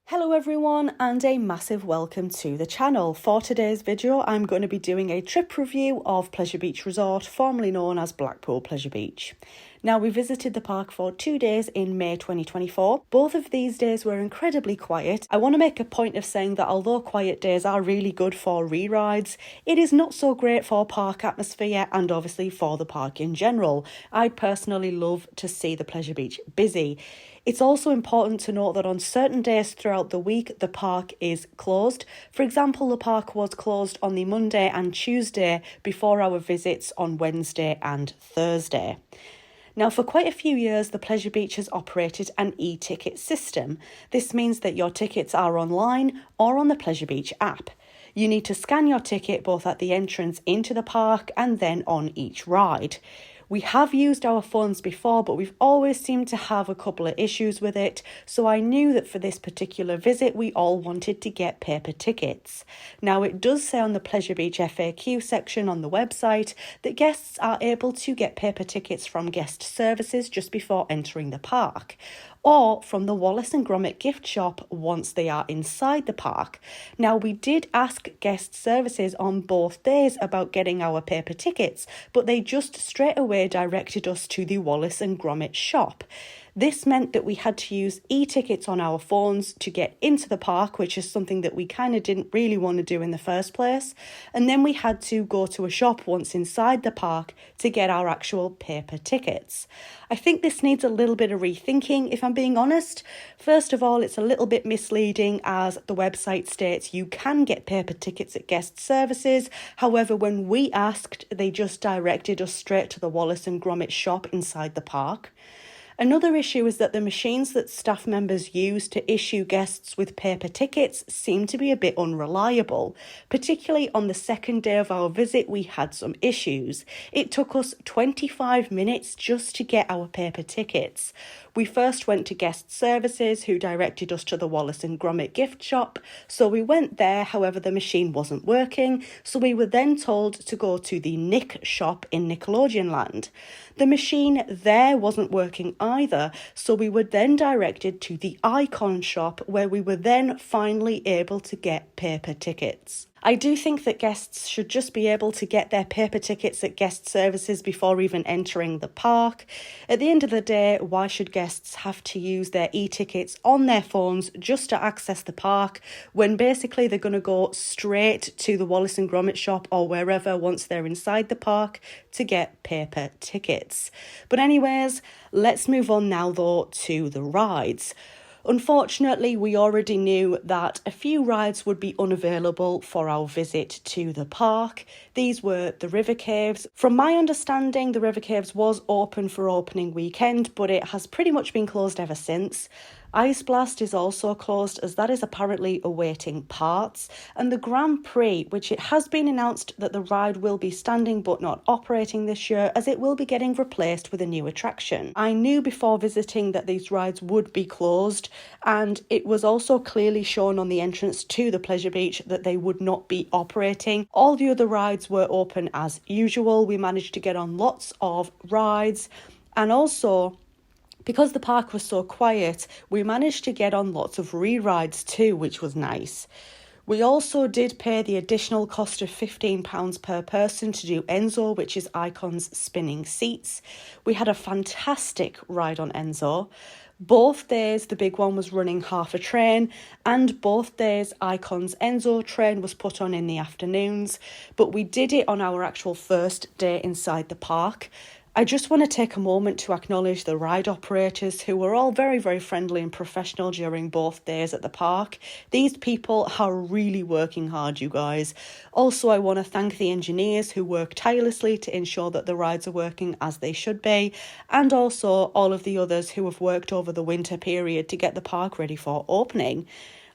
Hello everyone and a massive welcome to the channel. For today's video I'm going to be doing a trip review of Pleasure Beach Resort, formerly known as Blackpool Pleasure Beach. Now, we visited the park for 2 days in May 2024. Both of these days were incredibly quiet. I want to make a point of saying that although quiet days are really good for re-rides, it is not so great for park atmosphere and obviously for the park in general. I personally love to see the Pleasure Beach busy. It's also important to note that on certain days throughout the week, the park is closed. For example, the park was closed on the Monday and Tuesday before our visits on Wednesday and Thursday. Now, for quite a few years, the Pleasure Beach has operated an e-ticket system. This means that your tickets are online or on the Pleasure Beach app. You need to scan your ticket both at the entrance into the park and then on each ride. We have used our phones before, but we've always seemed to have a couple of issues with it, so I knew that for this particular visit we all wanted to get paper tickets. Now, it does say on the Pleasure Beach FAQ section on the website that guests are able to get paper tickets from guest services just before entering the park, or from the Wallace and Gromit gift shop once they are inside the park. Now, we did ask guest services on both days about getting our paper tickets, but they just straight away directed us to the Wallace and Gromit shop. This meant that we had to use e-tickets on our phones to get into the park, which is something that we kind of didn't really want to do in the first place. And then we had to go to a shop once inside the park to get our actual paper tickets. I think this needs a little bit of rethinking, if I'm being honest. First of all, it's a little bit misleading as the website states you can get paper tickets at guest services. However, when we asked, they just directed us straight to the Wallace and Gromit shop inside the park. Another issue is that the machines that staff members use to issue guests with paper tickets seem to be a bit unreliable. Particularly on the second day of our visit, we had some issues. It took us 25 minutes just to get our paper tickets. We first went to guest services, who directed us to the Wallace and Gromit gift shop. So we went there, however the machine wasn't working, so we were then told to go to the Nick shop in Nickelodeon Land. The machine there wasn't working either, so we were then directed to the Icon shop, where we were then finally able to get paper tickets. I do think that guests should just be able to get their paper tickets at guest services before even entering the park. At the end of the day, why should guests have to use their e-tickets on their phones just to access the park when basically they're going to go straight to the Wallace and Gromit shop or wherever once they're inside the park to get paper tickets? But anyways, let's move on now though to the rides. Unfortunately, we already knew that a few rides would be unavailable for our visit to the park. These were the River Caves. From my understanding, the River Caves was open for opening weekend, but it has pretty much been closed ever since. Ice Blast is also closed as that is apparently awaiting parts, and the Grand Prix, which it has been announced that the ride will be standing but not operating this year as it will be getting replaced with a new attraction. I knew before visiting that these rides would be closed, and it was also clearly shown on the entrance to the Pleasure Beach that they would not be operating. All the other rides were open as usual. We managed to get on lots of rides, and also because the park was so quiet, we managed to get on lots of re-rides too, which was nice. We also did pay the additional cost of £15 per person to do Enzo, which is Icon's spinning seats. We had a fantastic ride on Enzo. Both days, the big one was running half a train, and both days, Icon's Enzo train was put on in the afternoons, but we did it on our actual first day inside the park. I just want to take a moment to acknowledge the ride operators who were all very, very friendly and professional during both days at the park. These people are really working hard, you guys. Also, I want to thank the engineers who work tirelessly to ensure that the rides are working as they should be, and also all of the others who have worked over the winter period to get the park ready for opening.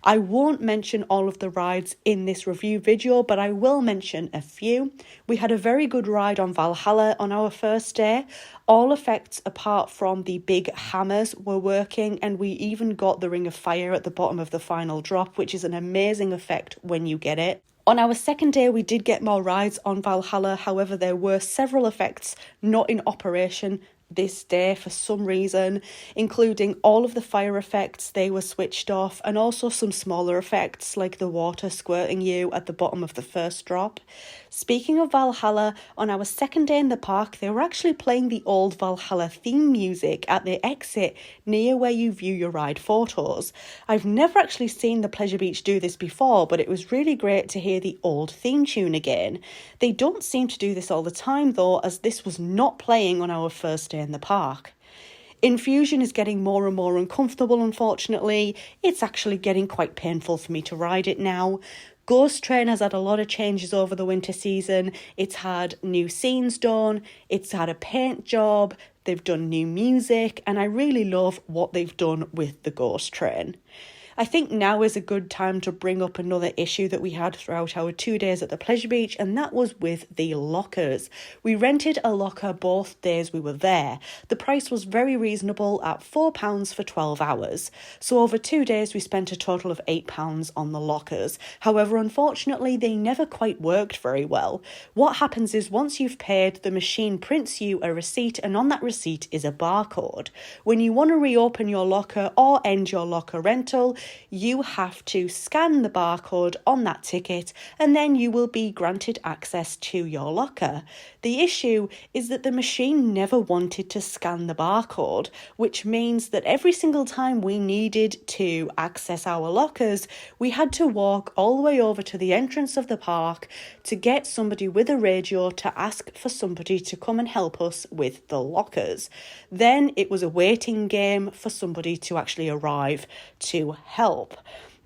I won't mention all of the rides in this review video, but I will mention a few. We had a very good ride on Valhalla on our first day. All effects apart from the big hammers were working, and we even got the Ring of Fire at the bottom of the final drop, which is an amazing effect when you get it. On our second day, we did get more rides on Valhalla. However, there were several effects not in operation this day for some reason, including all of the fire effects, they were switched off, and also some smaller effects like the water squirting you at the bottom of the first drop. Speaking of Valhalla, on our second day in the park, they were actually playing the old Valhalla theme music at the exit near where you view your ride photos. I've never actually seen the Pleasure Beach do this before, but it was really great to hear the old theme tune again. They don't seem to do this all the time though, as this was not playing on our first day in the park. Infusion is getting more and more uncomfortable, unfortunately. It's actually getting quite painful for me to ride it now. Ghost Train has had a lot of changes over the winter season. It's had new scenes done, it's had a paint job, they've done new music, and I really love what they've done with the Ghost Train. I think now is a good time to bring up another issue that we had throughout our 2 days at the Pleasure Beach, and that was with the lockers. We rented a locker both days we were there. The price was very reasonable at £4 for 12 hours. So over 2 days we spent a total of £8 on the lockers. However, unfortunately, they never quite worked very well. What happens is once you've paid, the machine prints you a receipt, and on that receipt is a barcode. When you want to reopen your locker or end your locker rental, you have to scan the barcode on that ticket, and then you will be granted access to your locker. The issue is that the machine never wanted to scan the barcode, which means that every single time we needed to access our lockers, we had to walk all the way over to the entrance of the park to get somebody with a radio to ask for somebody to come and help us with the lockers. Then it was a waiting game for somebody to actually arrive to help.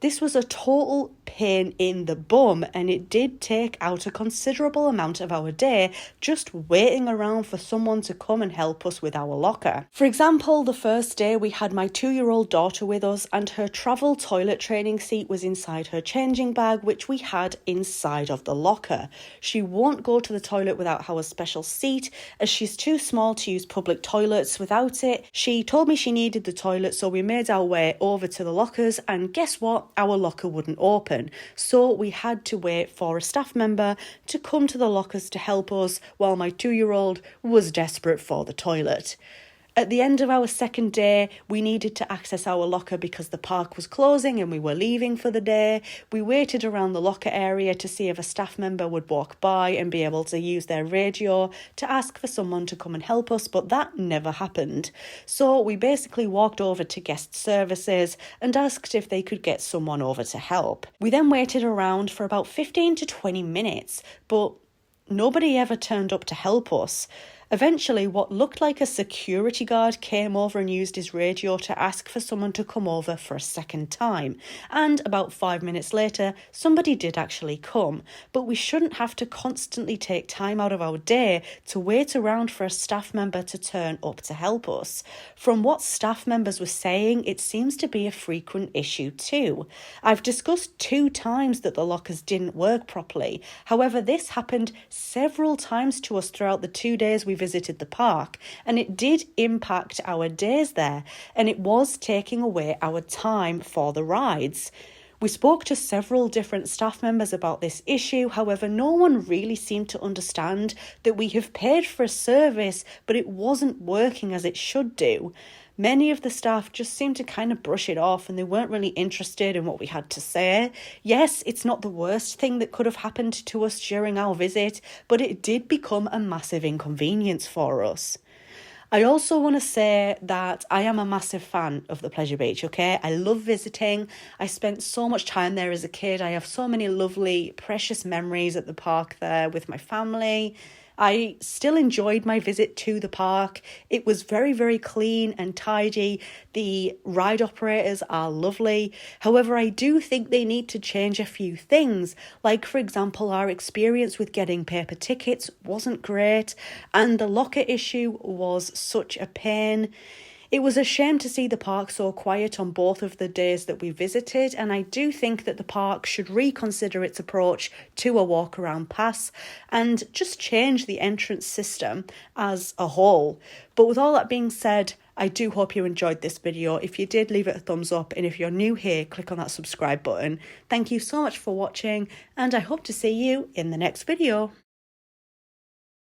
This was a total pain in the bum, and it did take out a considerable amount of our day just waiting around for someone to come and help us with our locker. For example, the first day we had my 2-year-old daughter with us, and her travel toilet training seat was inside her changing bag, which we had inside of the locker. She won't go to the toilet without our special seat, as she's too small to use public toilets without it. She told me she needed the toilet, so we made our way over to the lockers, and guess what? Our locker wouldn't open, so we had to wait for a staff member to come to the lockers to help us while my 2-year-old was desperate for the toilet. At the end of our second day, we needed to access our locker because the park was closing and we were leaving for the day. We waited around the locker area to see if a staff member would walk by and be able to use their radio to ask for someone to come and help us, but that never happened. So we basically walked over to guest services and asked if they could get someone over to help. We then waited around for about 15 to 20 minutes, but nobody ever turned up to help us. Eventually, what looked like a security guard came over and used his radio to ask for someone to come over for a second time. And about 5 minutes later, somebody did actually come. But we shouldn't have to constantly take time out of our day to wait around for a staff member to turn up to help us. From what staff members were saying, it seems to be a frequent issue too. I've discussed 2 times that the lockers didn't work properly. However, this happened several times to us throughout the 2 days we visited the park, and it did impact our days there, and it was taking away our time for the rides. We spoke to several different staff members about this issue, however, no one really seemed to understand that we have paid for a service, but it wasn't working as it should do. Many of the staff just seemed to kind of brush it off, and they weren't really interested in what we had to say. Yes, it's not the worst thing that could have happened to us during our visit, but it did become a massive inconvenience for us. I also want to say that I am a massive fan of the Pleasure Beach, okay? I love visiting. I spent so much time there as a kid. I have so many lovely, precious memories at the park there with my family. I still enjoyed my visit to the park. It was very, very clean and tidy. The ride operators are lovely. However, I do think they need to change a few things. Like, for example, our experience with getting paper tickets wasn't great, and the locker issue was such a pain. It was a shame to see the park so quiet on both of the days that we visited, and I do think that the park should reconsider its approach to a walk-around pass and just change the entrance system as a whole. But with all that being said, I do hope you enjoyed this video. If you did, leave it a thumbs up, and if you're new here, click on that subscribe button. Thank you so much for watching, and I hope to see you in the next video.